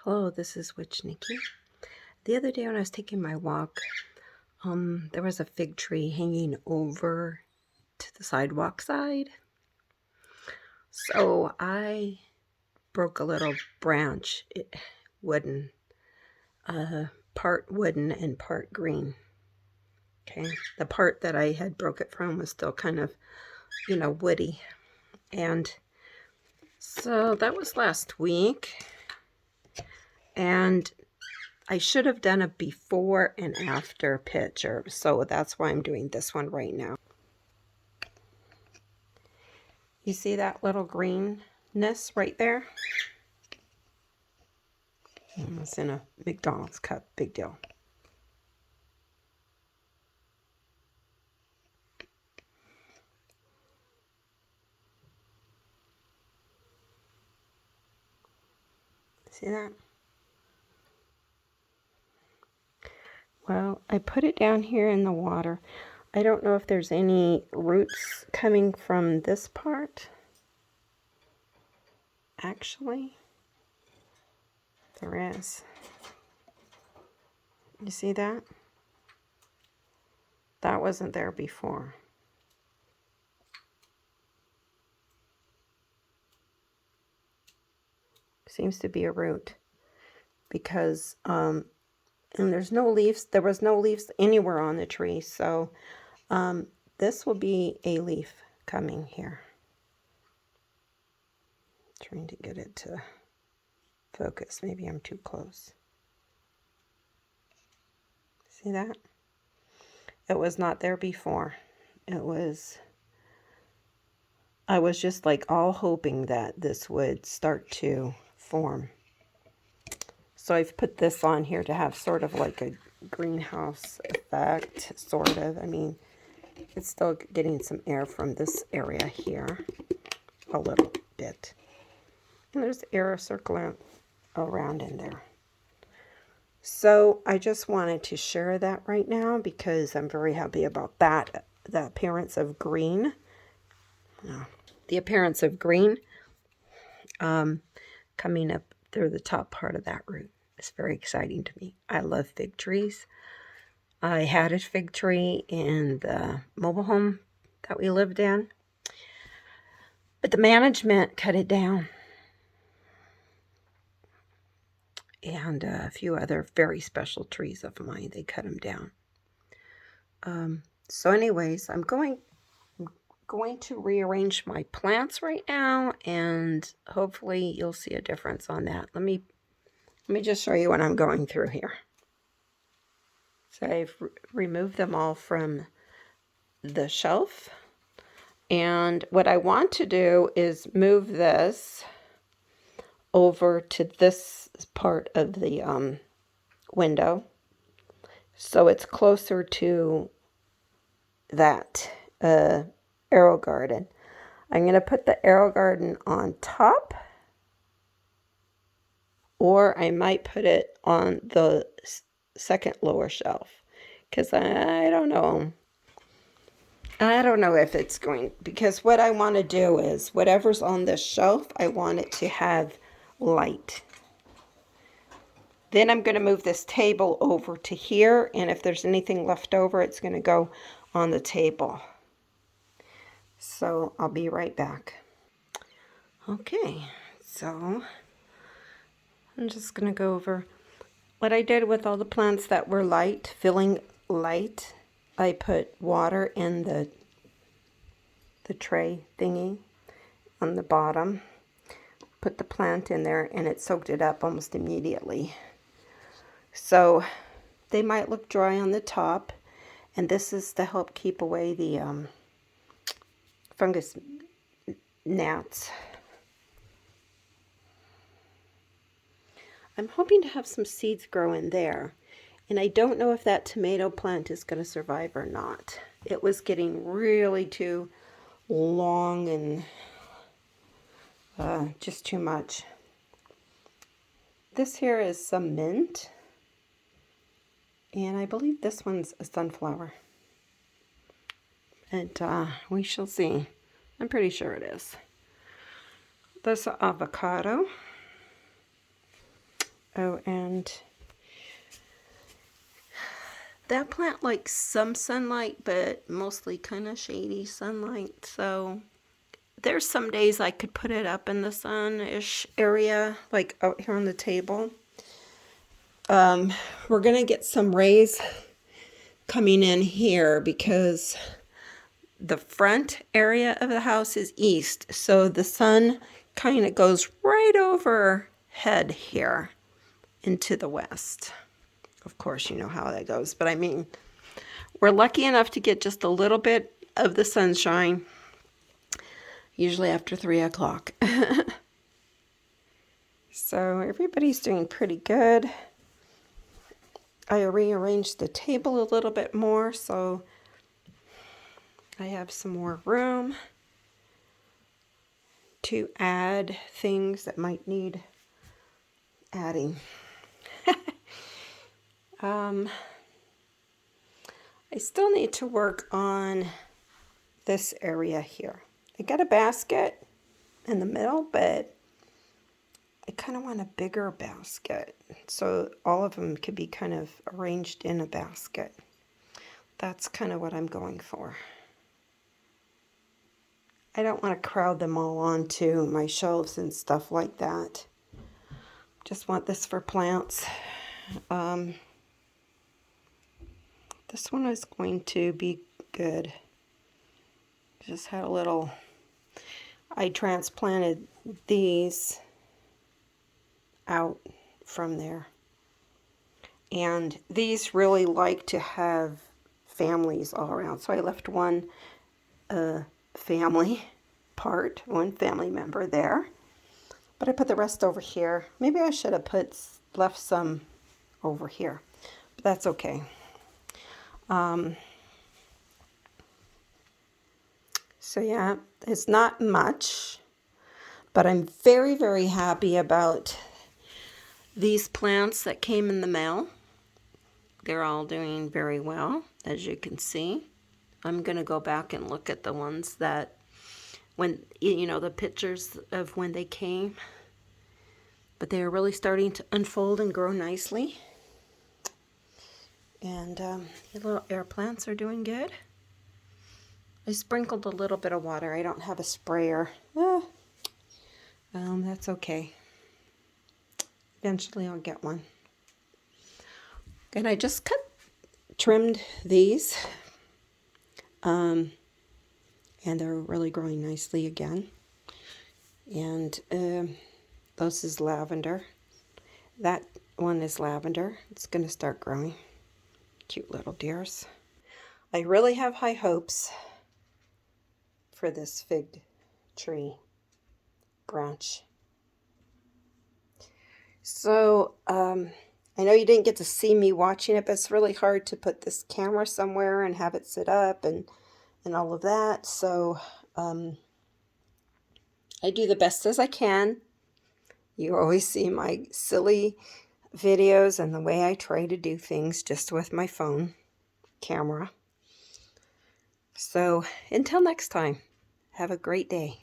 Hello, this is Witch Nikki. The other day when I was taking my walk, there was a fig tree hanging over to the sidewalk side. So I broke a little branch, wooden, part wooden and part green. Okay, the part that I had broke it from was still kind of, woody. And so that was last week. And I should have done a before and after picture, so that's why I'm doing this one right now. You see that little greenness right there? It's in a McDonald's cup, big deal. See that? Well, I put it down here in the water. I don't know if there's any roots coming from this part. Actually, there is. You see that? That wasn't there before. Seems to be a root because and there's no leaves. There was no leaves anywhere on the tree, so this will be a leaf coming here. Trying to get it to focus. Maybe I'm too close. See that? It was not there before. I was just like all hoping that this would start to form. So I've put this on here to have sort of like a greenhouse effect, sort of. I mean, it's still getting some air from this area here, a little bit. And there's air circling around in there. So I just wanted to share that right now because I'm very happy about that. The appearance of green. The appearance of green coming up through the top part of that root. It's very exciting to me. I love fig trees. I had a fig tree in the mobile home that we lived in, but the management cut it down. And a few other very special trees of mine, they cut them down. So anyways, I'm going to rearrange my plants right now, and hopefully you'll see a difference on that. Let me just show you what I'm going through here. So I've removed them all from the shelf, and what I want to do is move this over to this part of the window, so it's closer to that Aerogarden. I'm going to put the Aerogarden on top, or I might put it on the second lower shelf, because I don't know. I don't know if it's going, because what I want to do is whatever's on this shelf, I want it to have light. Then I'm going to move this table over to here, and if there's anything left over, it's going to go on the table. So I'll be right back. Okay, so I'm just going to go over what I did with all the plants that were light, feeling light. I put water in the tray thingy on the bottom, put the plant in there, and it soaked it up almost immediately. So they might look dry on the top, and this is to help keep away the fungus gnats. I'm hoping to have some seeds grow in there, and I don't know if that tomato plant is going to survive or not. It was getting really too long and just too much. This here is some mint, and I believe this one's a sunflower. And we shall see. I'm pretty sure it is. This avocado. Oh, and that plant likes some sunlight, but mostly kind of shady sunlight. So there's some days I could put it up in the sun-ish area, like out here on the table. We're going to get some rays coming in here because the front area of the house is east. So the sun kind of goes right overhead here into the west. Of course, you know how that goes. But I mean, we're lucky enough to get just a little bit of the sunshine, usually after 3 o'clock. So everybody's doing pretty good. I rearranged the table a little bit more, so I have some more room to add things that might need adding. I still need to work on this area here. I got a basket in the middle, but I kind of want a bigger basket so all of them could be kind of arranged in a basket. That's kind of what I'm going for. I don't want to crowd them all onto my shelves and stuff like that. Just want this for plants. This one is going to be good. Just had a little, I transplanted these out from there. And these really like to have families all around. So I left one family member there. But I put the rest over here. Maybe I should have left some over here. But that's okay. So yeah, it's not much, but I'm very, very happy about these plants that came in the mail. They're all doing very well, as you can see. I'm going to go back and look at the ones that, when, you know, the pictures of when they came. But they are really starting to unfold and grow nicely. And the little air plants are doing good. I sprinkled a little bit of water. I don't have a sprayer. That's okay. Eventually I'll get one. And I just trimmed these. And they're really growing nicely again. And this is lavender. That one is lavender. It's going to start growing. Cute little deers. I really have high hopes for this fig tree branch. So, I know you didn't get to see me watching it, but it's really hard to put this camera somewhere and have it sit up and all of that. So, I do the best as I can. You always see my silly videos and the way I try to do things just with my phone camera. So, until next time, have a great day.